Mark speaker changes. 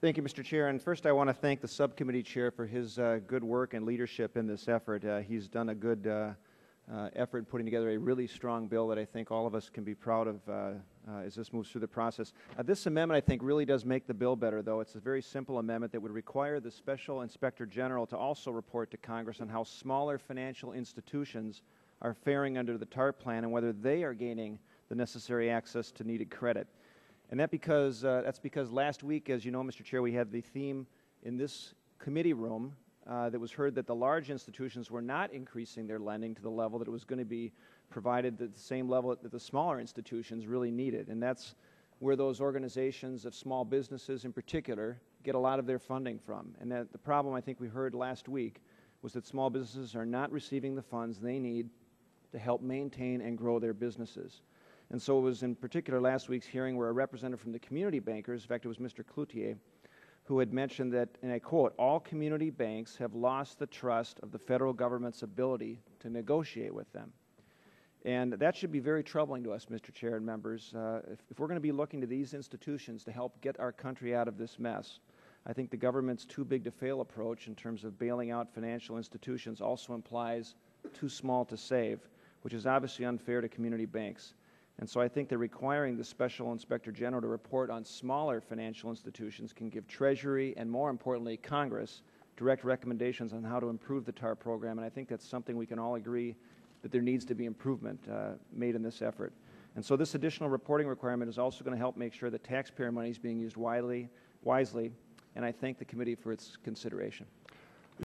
Speaker 1: Thank you, Mr. Chair. And first, I want to thank the subcommittee chair for his good work and leadership in this effort. He's done a good effort in putting together a really strong bill that I think all of us can be proud of as this moves through the process. This amendment, I think, really does make the bill better, though. It's a very simple amendment that would require the Special Inspector General to also report to Congress on how smaller financial institutions are faring under the TARP plan and whether they are gaining the necessary access to needed credit. And that's because last week, as you know, Mr. Chair, we had the theme in this committee room that was heard that the large institutions were not increasing their lending to the level that it was going to be provided at the same level that the smaller institutions really needed. And that's where those organizations of small businesses in particular get a lot of their funding from. And that the problem I think we heard last week was that small businesses are not receiving the funds they need to help maintain and grow their businesses. And so it was in particular last week's hearing where a representative from the community bankers, in fact it was Mr. Cloutier, who had mentioned that, and I quote, "All community banks have lost the trust of the federal government's ability to negotiate with them." And that should be very troubling to us, Mr. Chair and members. If we're going to be looking to these institutions to help get our country out of this mess, I think the government's too big to fail approach in terms of bailing out financial institutions also implies too small to save, which is obviously unfair to community banks. And so I think that requiring the Special Inspector General to report on smaller financial institutions can give Treasury and, more importantly, Congress direct recommendations on how to improve the TARP program. And I think that's something we can all agree that there needs to be improvement made in this effort. And so this additional reporting requirement is also going to help make sure that taxpayer money is being used wisely. And I thank the committee for its consideration.